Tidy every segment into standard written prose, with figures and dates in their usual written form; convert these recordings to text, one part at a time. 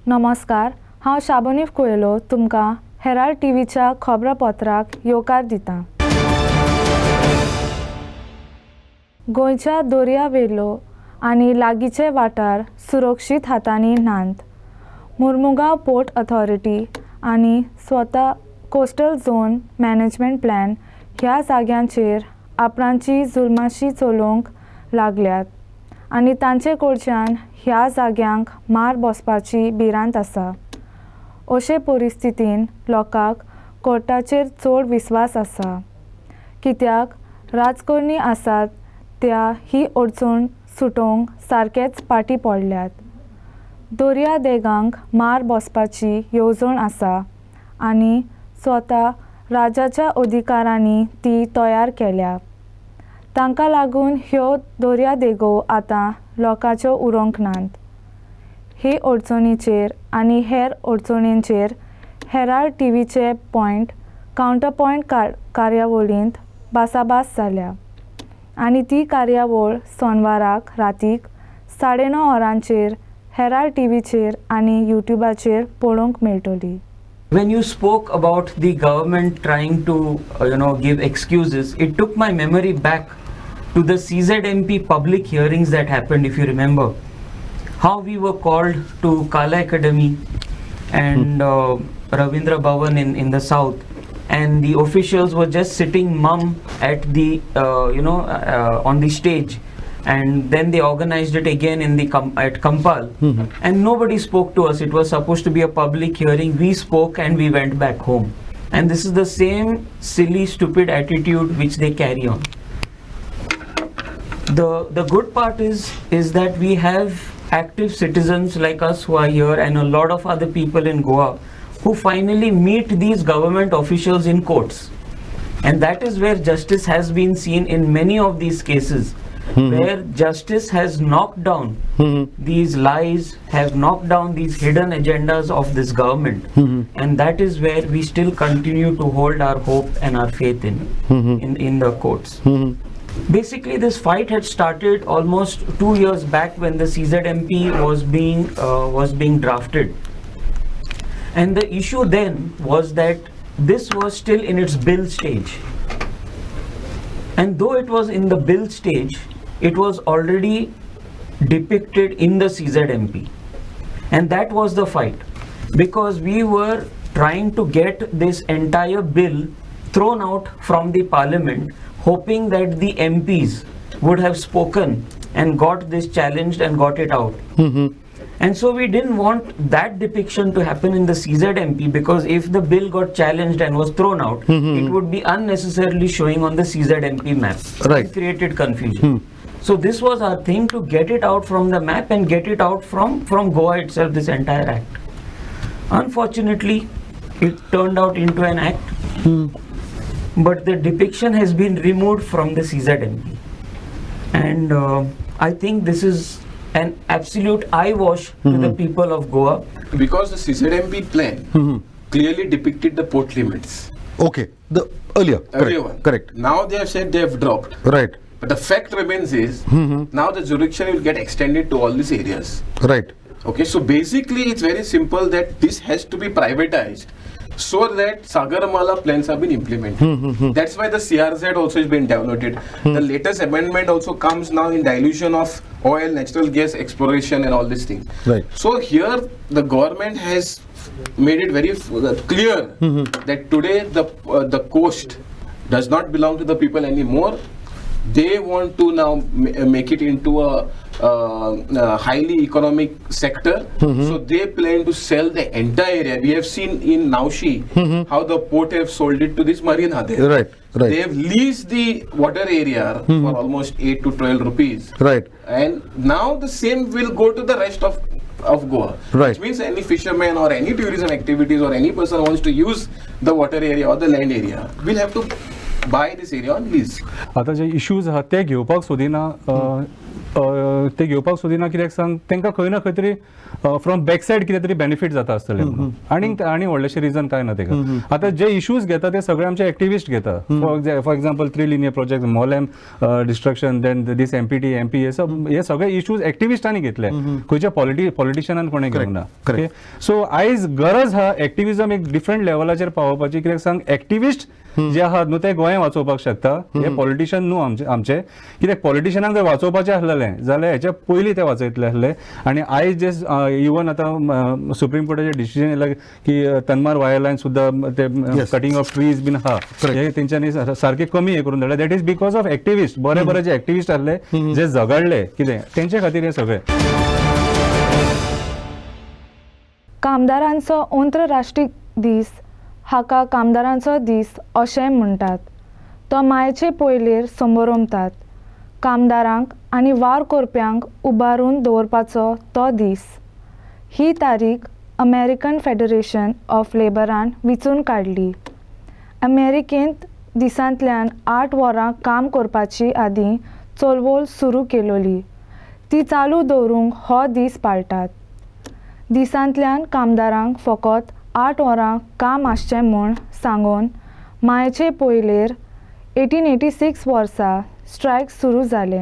नमस्कार, हांव शाबोनीफ कोयलो तुमकां हेराल्ड टीव्हीच्या खबरापत्राक येवकार दितां. गोंयच्या दर्यावेलो आनी लागींचे वाठार सुरक्षीत हातांनी नात. मुर्मुगांव पोर्ट ऑथॉरिटी आनी स्वता कोस्टल झोन मॅनेजमेंट प्लॅन ह्या जाग्यांचेर आपणांची जुल्माशी चलोवंक लागल्यात आनी तांचे कडच्यान ह्या जाग्यांक मार बसपाची भिरांत आसा. अशे परिस्थितीन लोकांक कोर्टाचेर चड विस्वास आसा, कित्याक राजकारणी आसात त्या ही अडचण सुटोवंक सारकेच फाटीं पडल्यात. दर्या देगांक मार बसपाची येवजण आसा आनी स्वता राजाच्या अधिकारांनी ती तयार केल्या. तांकां लागून ह्यो दर्या देगो आतां लोकांच्यो उरोंक नात. हे अडचणीचेर आनी हेर अडचणींचेर हेराल्ड टीव्हीचे कावंटरपॉयंट कार्यावळींत भासाभास जाल्या आनी ती कार्यावळ सोनवाराक रातीक 9:30 वरांचेर हेराल्ड टीव्हीचेर आनी यूट्यूबाचेर पळोवंक मेळटली. When you spoke about the government trying to give excuses, it took my memory back to the CZMP public hearings that happened, if you remember. How we were called to Kala Academy and Ravindra Bhavan in the south, and the officials were just sitting mum at the on the stage, and then they organized it again at Kampal, and nobody spoke to us. It was supposed to be a public hearing. We spoke and we went back home, and this is the same silly stupid attitude which they carry on. The good part is that we have active citizens like us who are here, and a lot of other people in Goa who finally meet these government officials in courts, and that is where justice has been seen in many of these cases, where justice has knocked down these lies, have knocked down these hidden agendas of this government, and that is where we still continue to hold our hope and our faith in the courts. Basically, this fight had started almost 2 years back when the CZMP was being drafted, and the issue then was that this was still in its bill stage, and though it was in the bill stage, it was already depicted in the CZMP, and that was the fight, because we were trying to get this entire bill thrown out from the parliament, hoping that the MPs would have spoken and got this challenged and got it out. And so we didn't want that depiction to happen in the CZMP, because if the bill got challenged and was thrown out, it would be unnecessarily showing on the CZMP map. Right. It created confusion. So this was our thing, to get it out from the map and get it out from Goa itself, this entire act. Unfortunately, it turned out into an act, but the depiction has been removed from the CZMP. And I think this is an absolute eyewash to the people of Goa. Because the CZMP plan clearly depicted the port limits. Okay, the earlier one. Correct. Now they have said they have dropped. Right. But the fact remains is, now the jurisdiction will get extended to all these areas. Right. Okay, so basically it's very simple that this has to be privatized so that Sagarmala plans have been implemented. That's why the CRZ also has been downloaded. The latest amendment also comes now in dilution of oil, natural gas exploration and all these things. Right. So here the government has made it very clear that today the coast does not belong to the people anymore. They want to now make it into a highly economic sector. So they plan to sell the entire area. We have seen in Naushi how the port have sold it to this marina there. Right. They have leased the water area for almost 8 to 12 rupees. Right. And now the same will go to the rest of Goa. Right. Which means any fisherman or any tourism activities or any person wants to use the water area or the land area will have to buy this area on lease. आता जे issues आहात ते घेवपाक सोदिना ते घेवपाक सोदिना कित्याक सांग तांकां खंय ना खंय तरी फ्रॉम बॅक सायड कितें तरी बेनिफीट जाता आसतलें म्हणून आनी व्हडलेशें रिजन काय ना ताका आतां जे इश्यूज घेता ते सगळे आमचे एक्टिविस्ट घेता for example 3 linear project Mollem destruction then these MP हे सगळे इश्यूज एक्टिविस्टांनी घेतले खंयच्या पॉलिटिशियनान कोणें घेवंक ना सो आयज गरज हा एक्टिविजम एक डिफरंट लेवलाचेर पावोवपाची कित्याक सांग एक्टिविस्ट जे आहात न्हू ते गोंय वाचोवपाक शकता हे पॉलिटिशियन न्हू आमचे कित्याक पॉलिटिशियनांक जर वाचोवपाचें आसलेलें जाल्यार हेच्या पयलीं ते वाचयतले आसले आनी आयज जे इवन आतां सुप्रीम कोर्टाचें डिसिजन येयलां की तनमार वायरलायन सुद्दां ते कटिंग ऑफ ट्रीज बीन आहा हे तेंच्यांनी सारके कमी हे करून धाडले that is because of activist बरे जे एक्टिविस्ट आसले जे झगडले कितें तेंचे खातीर हे सगळे कामदारांचो आंतरराष्ट्रीय दीस हाका कामदारांचो दीस अशें म्हणटात. तो मायचे पयलेर समारंभतात. कामदारांक आनी वार करप्यांक उबारून दवरपाचो तो दीस. ही तारीख अमेरिकन फेडरेशन ऑफ लेबरान विचून काडली. अमेरिकेंत दिसांतल्यान 8 वरां काम करपाची आदीं चळवळ सुरू केलोली. ती चालू दवरूंक हो दीस पाळटात. दिसांतल्यान कामदारांक फकत 8 वरां काम आसचें म्हूण सांगून मायचे पयलेर 1886 वर्सा स्ट्रायक सुरू जाले.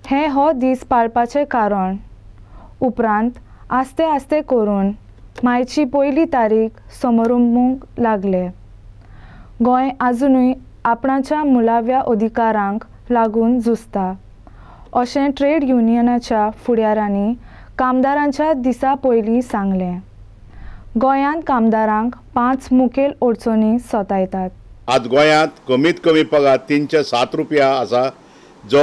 हें हो दीस पाळपाचें कारण उपरांत आस्ते आस्ते करून मायची पयली तारीख समारंभूंक लागले. गोंय आजुनूय आपणाच्या मुलाव्या अधिकारांक लागून झुजता अशें ट्रेड युनियनाच्या फुडाऱ्यांनी कामदारांच्या दिसा पयलीं सांगलें. गोंयांत कामदारांक 5 मुखेल अडचणी सतायतात. आज गोंयांत कमीत कमी पगार 307 रुपया आसा जो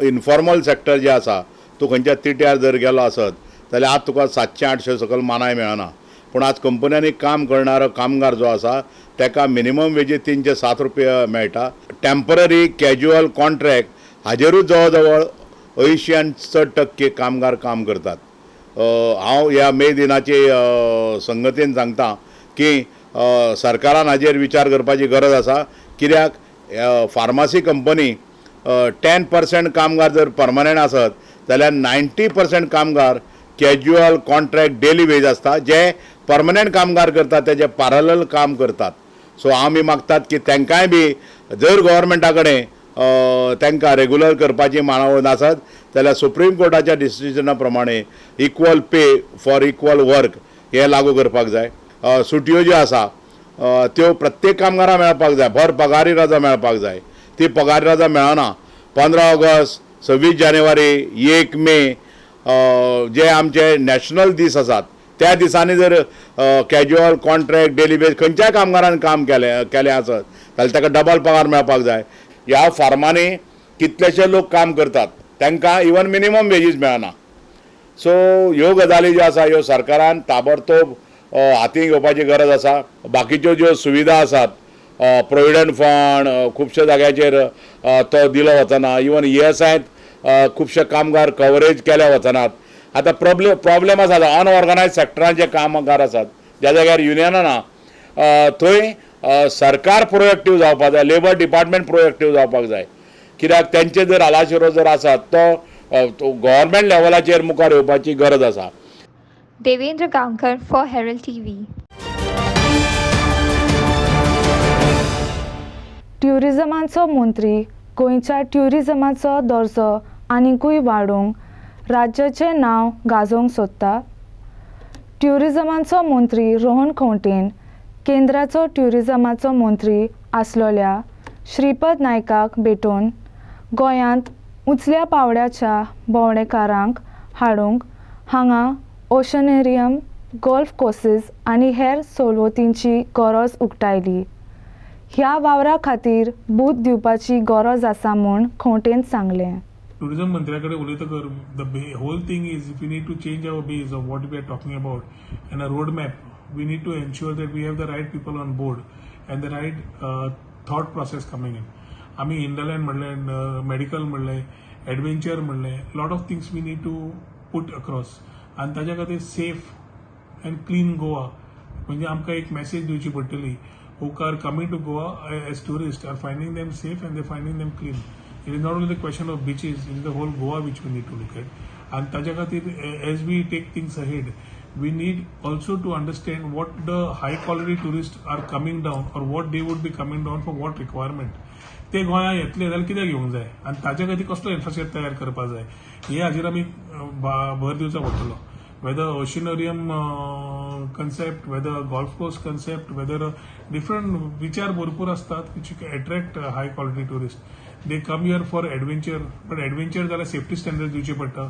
इनफॉर्मल सेक्टर जे आसा तूं खंयच्या तिट्यार जर गेलो आसत जाल्यार आज तुका 700-800 सकयल मानाय मेळना. पूण आज कंपन्यांनी काम करणारो कामगार जो आसा ताका मिनिमम वेजीस 307 रुपया मेळटा. टेम्पररी कॅज्युअल कॉन्ट्रॅक्ट हाजेरूच जवळ जवळ 80% कामगार काम करतात. हांव ह्या मे दिनाचे संगतीन सांगता की सरकारान हाजेर विचार करपाची गरज आसा. कित्याक फार्मासी कंपनी 10% कामगार जर परमनंट आसत जाल्यार 90% कामगार कॅज्युअल कॉन्ट्रॅक्ट डेली वेज आसता जे परमनंट कामगार करतात तेजे पॅरलल काम करतात. सो आमी मागतात की तांकांय बी जर गव्हर्मेंटा कडेन तांकां रेगुलर करपाची मानवळ नासत जाल्यार सुप्रीम कोर्टाच्या डिसिजना प्रमाणे equal pay for equal work हे लागू करपाक जाय. सुटयो ज्यो आसा त्यो प्रत्येक कामगारांक मेळपाक जाय. भर पगारी रजा मेळपाक जाय. ती पगारी रजा मेळना. 15 ऑगस्ट 26 जानेवारी 1 मे जे आमचे नॅशनल दीस आसात त्या दिसांनी जर कॅज्युअल कॉन्ट्रॅक्ट डेली बेज खंयच्याय कामगारान काम केलें आसत जाल्यार ताका डबल पगार मेळपाक जाय. ह्या फार्मांनी कितलेशे लोक काम करतात तांकां इवन मिनिमम वेजीस मेळना. सो ह्यो गजाली ज्यो आसा ह्यो सरकारान ताबडतोब हाती घेवपाची गरज आसा. बाकीच्यो ज्यो सुविधा आसात प्रोविडंट फंड खुबश्या जाग्याचेर तो दिलो वचना. इवन ESIत खुबशे कामगार कवरेज केले वचनात. आतां प्रॉब्लेम आसा अनऑर्गनायज सेक्टरान जे कामगार आसात ज्या जाग्यार युनियनां ना थंय सरकार प्रोएक्टीव जावपाक जाय. लेबर डिपार्टमेंट प्रोएक्टीव जावपाक जाय. कित्याक तेंचे जर आलाशिरो जर आसात तो गव्हर्मेंट लेवलाचेर मुखार येवपाची गरज आसा. Devendra Gaonkar for Herald TV. ट्युरिजमाचो मंत्री गोंयच्या ट्युरिजमाचो दर्जो आनिकूय वाडोवंक राज्याचें नांव गाजोवंक सोदता. ट्युरिजमाचो मंत्री रोहन खंवटेन केंद्राचो ट्युरिजमाचो मंत्री आसलोल्या श्रीपद नायकाक भेटून गोंयांत उंचल्या पावड्याच्या भोंवडेकारांक हाडूंक हांगा ओशनेरियम गोल्फ कोर्सीस आनी हेर सवलतींची गरज उक्तायली. ह्या वावरा खातीर बूथ दिवपाची गरज आसा म्हूण खंवटेन सांगलें. टुरिझम मंत्र्याकडे उलयतकर the whole thing is we need to change our base of what we are talking about and a road map we need to ensure that we have the right people on board and the right thought process coming in. आम्ही inland म्हणलें medical म्हणलें adventure म्हणलें lot of things we need to put across आनी ताच्या खातीर safe and clean Goa म्हणजे आमकां एक मॅसेज दिवची पडटली who are coming to Goa as tourists are finding them safe and they're finding them clean. It is not only the question of beaches, it is the whole Goa which we need to look at. And ताज्या खातीर, as we take things ahead, we need also to understand what the high quality tourists are coming down or what they would be coming down for what requirement. ते गोंया येतले जाल्यार कित्याक येवंक जाय आनी ताज्या खातीर कसलो इन्फ्रास्ट्रक्चर तयार करपाक जाय हे हाजेर आमी भर दिवचो पडटलो. Whether oceanarium concept, whether golf course concept, whether different विचार भरपूर असतात which attract high quality tourists. They come here for adventure, but adventure जाल्यार safety standards दिवचे पडटा.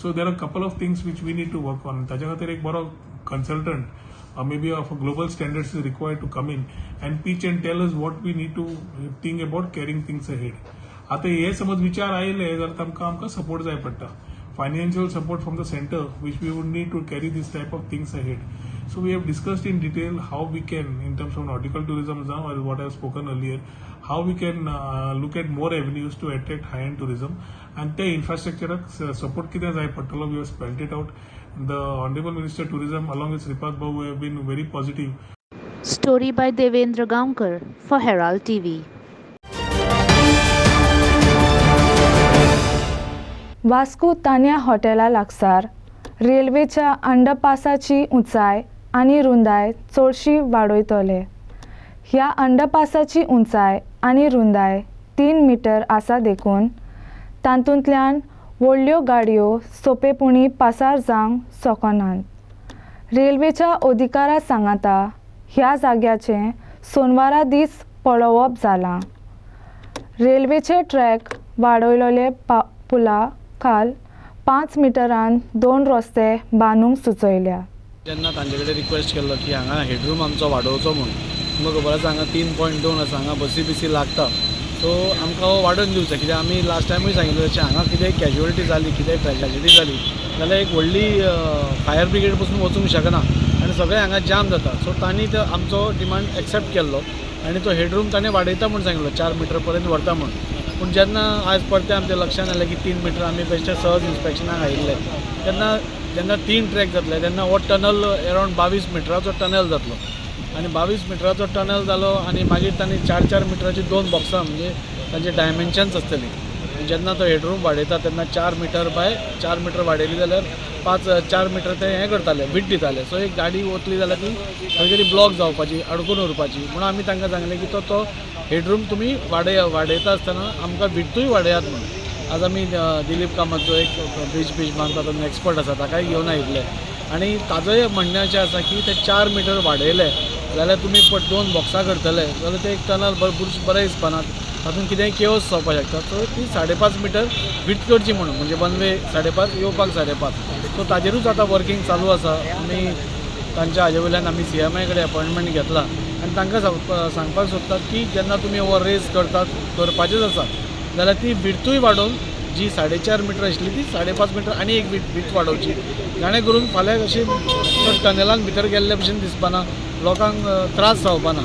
So there are a couple of things which we need to work on. ताज्या खातीर एक बरो consultant maybe of a global standards is required to come in and pitch and tell us what we need to think about carrying things ahead. आता हे समज विचार आयले जाल्यार आमकां सपोर्ट जाय पडटा. Financial support from the center, which we would need to carry this type of things ahead. So we have discussed in detail how we can, in terms of nautical tourism now, or what I have spoken earlier, how we can look at more avenues to attract high-end tourism. And the infrastructure support कितें जाय पडटलो, we have spelled it out. The Honorable Minister Tourism along with Sripad Babu have been very positive. Story by Devendra Gaonkar for Herald TV. Vasco Tanya हॉटेला लागसार रेल्वेच्या अंडरपासाची उंचाय आनी रुंदाय चडशी वाडयतले. ह्या अंडरपासाची उंचाय आनी रुंदाय 3 मीटर आसा देखून तातूंतल्यान व्हडल्यो गाडयो सोंपेपणी पासार जावंक शकनात. रेल्वेच्या अधिकारा सांगता ह्या जाग्याचें सोनवारा दीस पळोवप जालां. रेल्वेचे ट्रॅक वाडयलोले पुला खाल 5 मिटरान 2 रस्ते बांदूंक सुचयल्या. जेन्ना तांचे कडेन रिक्वेस्ट केल्लो की हांगा हेडरूम आमचो वाडोवचो म्हूण, तुमकां खबर आसा हांगा 3.2 आसा, हांगा बसी बिसी लागता, सो आमकां हो वाडोवन दिवचो. कित्याक आमी लास्ट टायमूय सांगिल्लें तशें हांगा कितेंय कॅज्युअलिटी जाली, कितेंय ट्रॅजेडी जाली जाल्यार एक व्हडली फायर ब्रिगेड पसून वचूंक शकना आनी सगळें हांगा जाम जाता. सो तांणी तो आमचो डिमांड एक्सेप्ट केल्लो आनी तो हेडरूम ताणें वाडयता म्हूण सांगिल्लो, 4 मिटर पर्यंत व्हरता म्हूण. पूण जेन्ना आज परते आमच्या लक्षांत आयलें की 3 मिटर आमी बेश्टे सहज इन्स्पेक्शनाक आयिल्ले, जेन्ना 3 ट्रॅक जातले तेन्ना हो टनल अरावंड 22 मिटराचो टनल जातलो आनी 22 मिटराचो टनल जालो आनी मागीर तांणी 4-4 मिटराची 2 बॉक्सां म्हणजे तांचे डायमेन्शन्स आसतलीं. जेन्ना तो हेडरूम वाडयता तेन्ना 4 मिटर बाय 4 मिटर वाडयली जाल्यार 4 मिटर ते हें करताले, वीट दिताले. सो एक गाडी वतली जाल्यार ती खंय तरी ब्लॉक जावपाची, अडकून उरपाची. म्हणून आमी तांकां सांगलें की तो हेडरूम तुमी वाडयता आसतना आमकां विड्थूय वाडयात म्हणून. आज आमी दिलीप कामतचो एक ब्रीज बांदता तो एक्सपर्ट आसा, ताकाय घेवन आयिल्ले आनी ताजोय म्हणणें अशें आसा की ते 4 मिटर वाडयले जाल्यार तुमी 2 बॉक्सां करतले जाल्यार ते एक टनल बरें दिसपाना, तातूंत कितेंय केओस जावपाक शकता. सो ती 5.5 मिटर विड्थ करची म्हणून, म्हणजे 1 वे 5.5 येवपाक 5.5. सो ताजेरूच आतां वर्कींग चालू आसा. आमी तांच्या हाजे वयल्यान आमी CMI कडेन अपॉयंटमेंट घेतला आनी तांकां सांगपाक सोदतात की जेन्ना तुमी हो रेस करपाचेच आसा जाल्यार ती विड्थूय वाडोवन जी 4.5 मिटर आशिल्ली ती 5.5 मिटर आनी एक विड्थ वाडोवची, जाणे करून फाल्यां अशी टनेलान भितर गेल्ले भशेन दिसपाना, लोकांक त्रास जावपाना.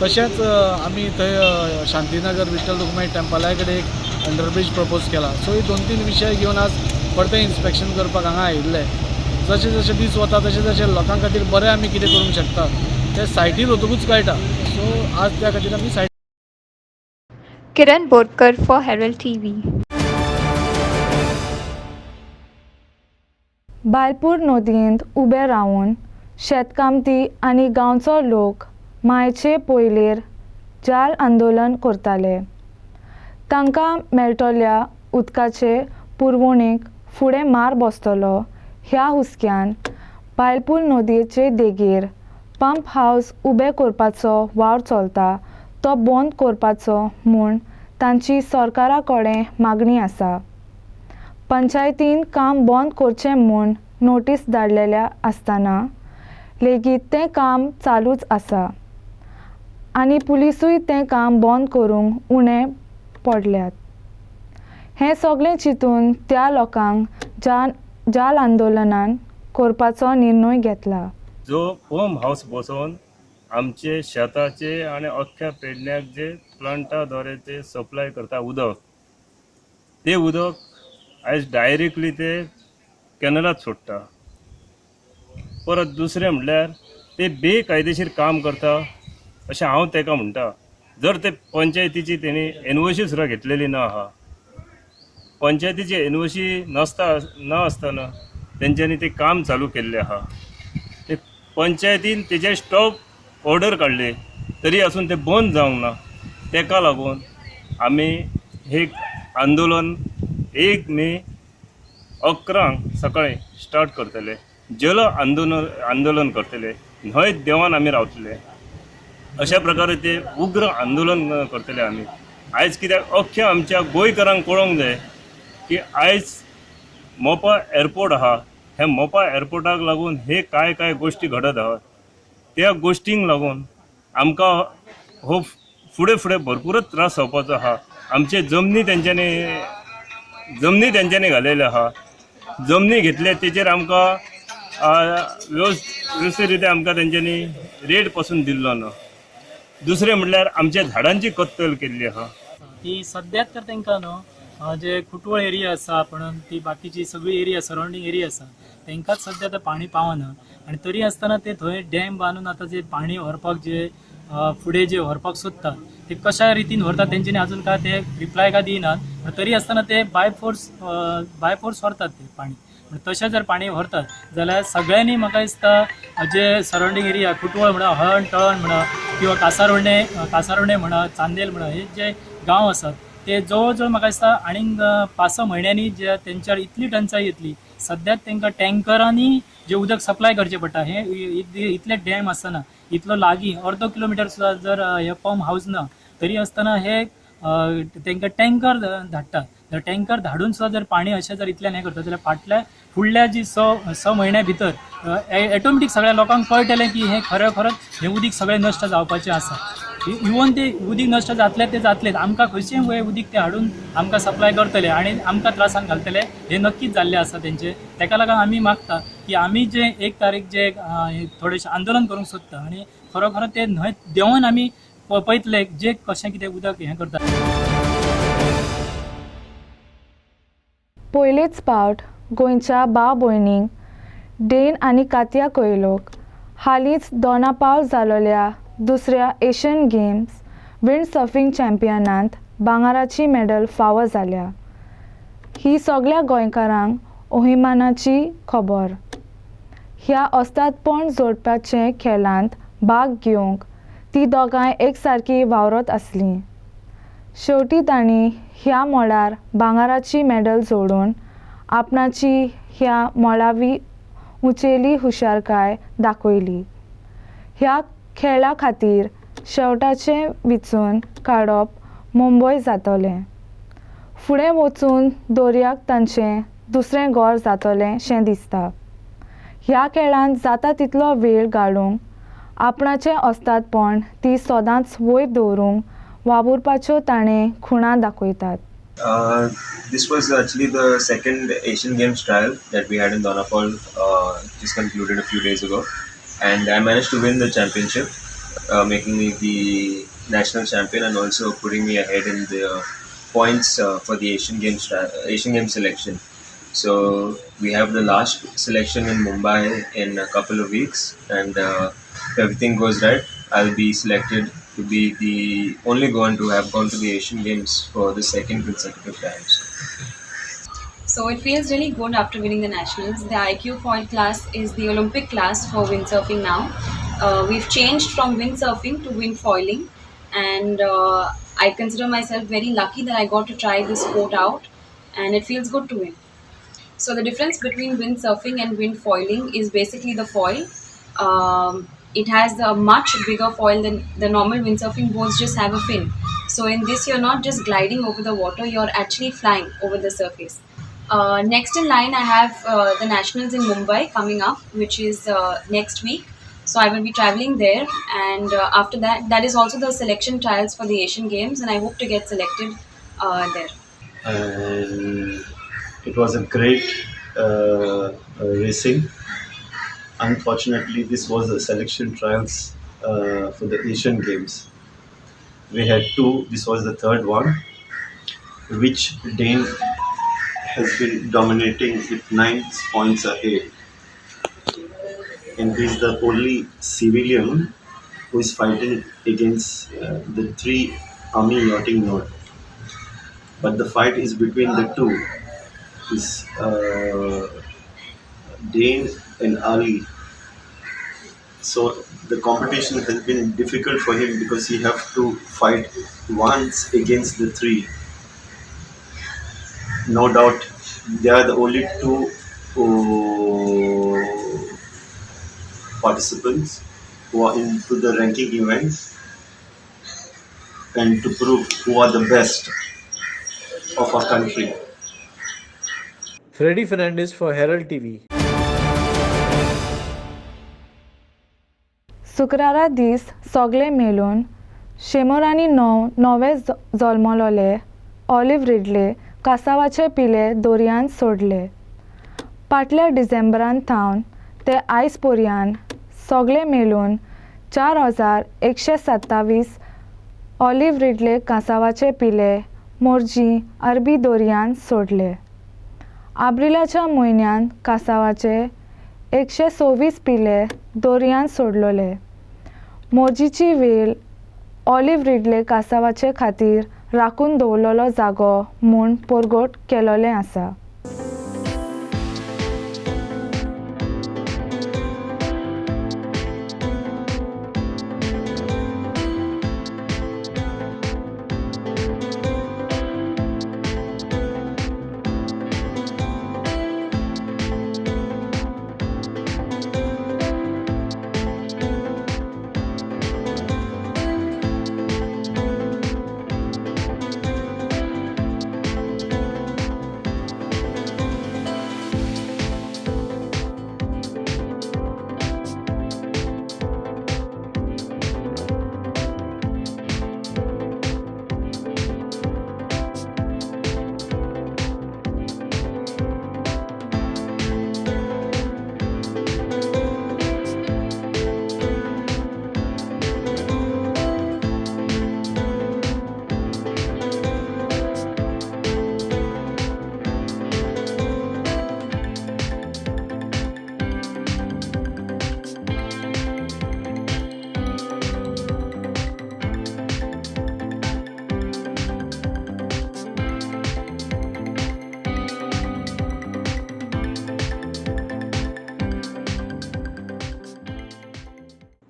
तशेंच आमी थंय शांतीनगर विठ्ठल रुक्माई टेंपला कडेन एक अंडरब्रीज प्रपोज केला. सो ही 2-3 विशय घेवन आज परतें इन्स्पेक्शन करपाक हांगा आयिल्ले. जशें जशें दीस वता तशें तशें लोकां खातीर बरें आमी कितें करूंक शकता तें सायटीर वतकूच कळटा. सो आज त्या खातीर आमी सायट. Kiran Bodkar for Herald TV. Balpur नदींत उबे रावन शेतकामती आनी गांवचो लोक मायचे पयलेर जाल आंदोलन करताले. तांकां मेळटल्या उदकाचे पुरवणेक फुडें मार बसतलो ह्या हुस्क्यान बालपूर नदयेचे देगेर पंप हावस उबे करपाचो वावर चलता तो बंद करपाचो म्हूण तांची सरकारा कडेन मागणी आसा. पंचायतीन काम बंद करचें म्हूण नोटीस धाडलेल्या आसतना लेगीत तें काम चालूच आसा आनी पुलिसूय तें काम बंद करूंक उणें पडल्यात. हें सगळें चिंतून त्या लोकांक जाल आंदोलनान करपाचो निर्णय घेतला. जो पंप हाऊस बसोवन आमचे शेताचे आनी अख्ख्या पेडण्याक जे प्लांटाद्वारे ते सप्लाय करता उदक, ते उदक आयज डायरेक्टली ते कॅनलात सोडटा. परत दुसरें म्हणल्यार ते बेकायदेशीर काम करता अशें हांव ताका म्हणटा. जर ते पंचायतीची त्यांनी एनओसी सुद्धा घेतलेली न आहा, पंचायतीची एनओसी न असताना त्यांच्यानी ते काम चालू केल्ले आहा. ते पंचायतीन तेजे स्टॉप ऑर्डर काढले तरी असून ते बंद जावंक ना. तेका लागून आमी हे आंदोलन 1 मे 11 सकाळी स्टार्ट करतले. जल आंदोलन करतले, न्हय देवान आमी रावतले. अशा प्रकारे ते उग्र आंदोलन करतले आमी. आयज कित्याक अख्ख्या आमच्या गोंयकारांक कळोंक जाय की आयज मोपा एअरपोर्ट आहा, ह्या मोपा एअरपोर्टाक लागून हे काय गोष्टी घडत आहात. त्या गोष्टींक लागून आमकां हो फुडें भरपूरच त्रास जावपाचो आहा. आमचे जमनी तेंच्यांनी घालेले आहा. जमनी घेतले तेचेर आमकां व्यवस्थित रित्या आमकां तेंच्यांनी रेट पासून दिल्लो ना. दुसरें म्हणल्यार आमच्या झाडांची कत्तल केल्ली आहा. ती सद्याक तर तांकां न्हू जे खुटवळ एरिया आसा पण ती बाकीची सगळी एरिया सरावंडींग एरिया आसा तांकांच सद्या आतां पाणी पावना. आनी तरी आसतना ते थंय डॅम बांदून आतां जे पाणी व्हरपाक जे फुडें जे व्हरपाक सोदतात ते कशा रितीन व्हरतात तेंच्यांनी आजून काय ते रिप्लाय काय दिनात. पण तरी आसतना ते बाय फोर्स व्हरतात ते पाणी. तशें जर पाणी व्हरतात जाल्यार सगळ्यांनी म्हाका दिसता जे सरावंडींग एरिया खुटवळ म्हणा, हळण तळण म्हणा किंवा कासारवणे म्हणा, चांदेल म्हणा, हे जे गांव आसात ते जवळ जवळ म्हाका दिसता आनीक 5-6 म्हयन्यांनी जे तेंच्यार इतली टंचाई येतली. सद्याक तांकां टँकरांनी जे उदक सप्लाय करचें पडटा. हे इतले डॅम आसतना इतलो लागीं अर्दो किलोमिटर सुद्दां जर हे पंप हावज ना तरी आसतना हे तांकां टँकर धाडटात. जर टँकर धाडून सुद्दां जर पाणी अशें जर इतल्यान हें करता जाल्यार फुडल्या जी 6 म्हयन्या भितर ऑटोमॅटीक सगळ्या लोकांक कळटलें की हें खरोखरच हें उदीक सगळें नश्ट जावपाचें आसा. इवन ते उदीक नश्ट जातलेच आमकां खंयचें वेळ उदीक ते हाडून आमकां सप्लाय करतले आनी आमकां त्रासान घालतले हे नक्कीच जाल्लें आसा तेंचे. तेका लागून आमी मागता की आमी जे 1 तारीख जे थोडेशें आंदोलन करूंक सोदता आनी खरोखर ते न्हय देंवन आमी पळयतले जे कशें कितें उदक हें करता. पयलेच फावट गोंयच्या भाव भयणींक डेन आनी कातिया कोयलोक हालींच दोनापावल जालोल्या दुसऱ्या एशियन गेम्स विंड सर्फिंग चॅम्पियनांत भांगराची मेडल फावो जाल्या. ही सगळ्या गोंयकारांक अभिमानाची खबर. ह्या अस्तादपण जोडपाचे खेळांत भाग घेवंक ती दोगांय एकसारकी वावरत आसलीं. शेवटी तांणी ह्या मोलार भांगराची मेडल जोडून आपणाची ह्या मोलावी उंचेली हुशारकाय दाखयली. ह्या खेळा खातीर शेवटाचें विचून काडप मुंबय जातलें. फुडें वचून दर्याक तांचें दुसरें घर जातलें शें दिसता. ह्या खेळांत जाता तितलो वेळ घालूंक आपणाचें अस्तादपण ती सदांच वयर दवरूंक वावुरपाच्यो ताणें खुणा दाखयतात. This was actually the second Asian Games trial that we had in Donapal, just concluded a few days ago, and I managed to win the championship, making me the national champion and also putting me ahead in the points for the Asian Games selection. So we have the last selection in Mumbai in a couple of weeks, and if everything goes right, I'll be selected to be the only one to have gone to the Asian Games for the second consecutive times. So it feels really good after winning the nationals. The IQ foil class is the Olympic class for windsurfing now. We've changed from windsurfing to wind foiling, and I consider myself very lucky that I got to try this sport out, and it feels good to win. So the difference between windsurfing and wind foiling is basically the foil. It has a much bigger foil than the normal windsurfing boards just have a fin. So in this, you're not just gliding over the water, you're actually flying over the surface. Next in line, I have the nationals in Mumbai coming up, which is next week. So I will be traveling there, and after that, that is also the selection trials for the Asian Games, and I hope to get selected there. And it was a great racing. Unfortunately, this was the selection trials for the Asian Games. We had 2, this was the third one, which Dane has been dominating with 9 points ahead. And he is the only civilian who is fighting against the three army yachting node. But the fight is between the two, is Dane and Ali. So the competition has been difficult for him because he have to fight once against the three. No doubt, they are the only two participants who are into the ranking event, and to prove who are the best of our country. Freddy Fernandez for Herald TV. शुक्रारा दीस सगळे मेळून शेमोरांनी नवे जल्मलोले olive Ridley कासावाचे पिले दोरयांत सोडले. फाटल्या डिसेंबरांत थावन ते आयज पर्यंत सगळे मेळून 4127 ऑलिव्ह रिडले कासावाचे पिले मोर्जी अरबी दोरयांत सोडले. एप्रिलाच्या म्हयन्यात कासावाचे 126 पिले दोरयांत सोडलोले. मोर्जीची वेल ऑलिव्ह रिडले कासावाचे खातीर राखून दवरलेलो जागो म्हूण परगट केलोलें आसा.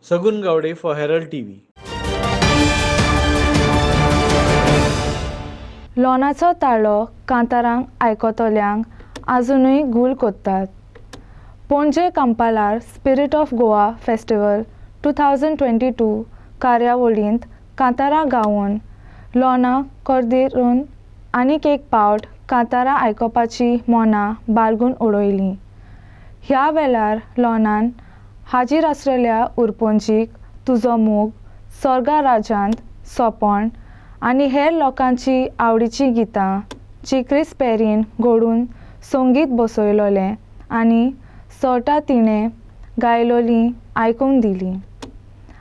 Sagun Gowde for Herald TV. लोनाचो ताळो कांतारांक आयकतल्यांक आजुनूय गूल कोत्तात. पणजे कंपालार स्पिरीट ऑफ गोवा फेस्टिवल 2022 कार्यावळींत कांतारां गावून लोना कर्दिरून आनीक एक पावट कांतारां आयकपाची मोना बाळगून उडयलीं. ह्या वेळार लोनान हाजीर आसलेल्या उरपोंजीक तुजो मोग, स्वर्गा राजांत, सोपण आनी हेर लोकांची आवडीचीं गितां जी क्रिस पेरीन घडून संगीत बसयलोलें आनी सोटा तिणें गायलोलीं आयकूंक दिलीं.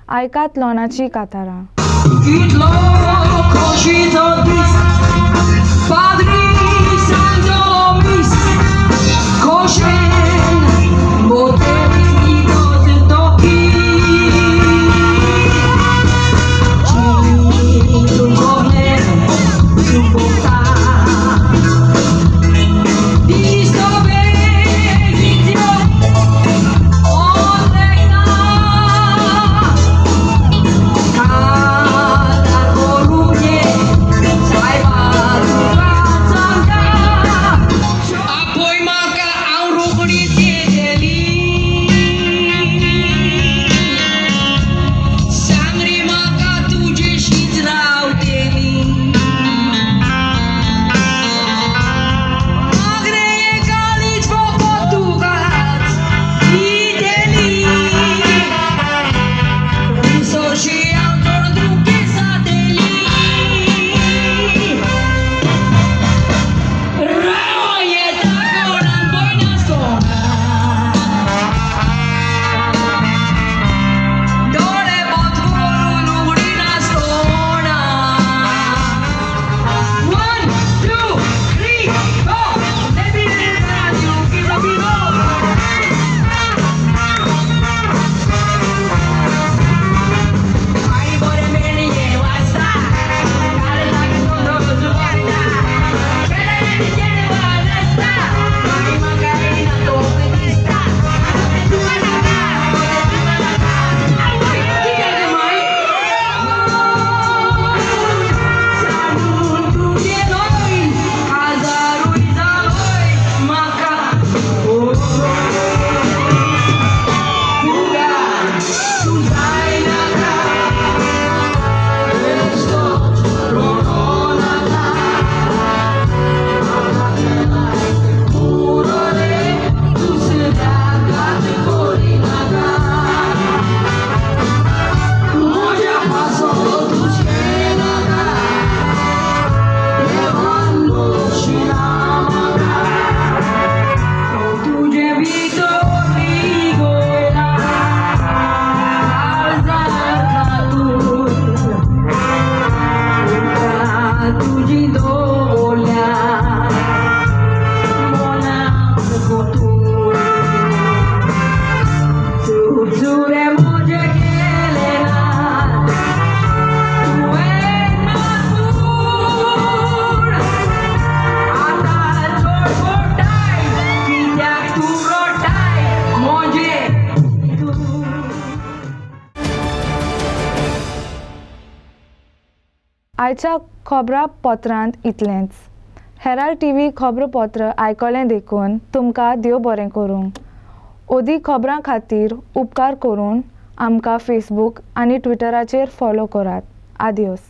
आयकात लोनाची कांतारां. Sai आयच्या खबरां पत्रांत इतलेंच. हेराल्ड टीव्ही खबरापत्र आयकलें देखून तुमकां देव बरें करूं. ओदी खबरां खातीर उपकार करून आमकां फेसबूक आनी ट्विटराचेर फॉलो करात. आदियोस.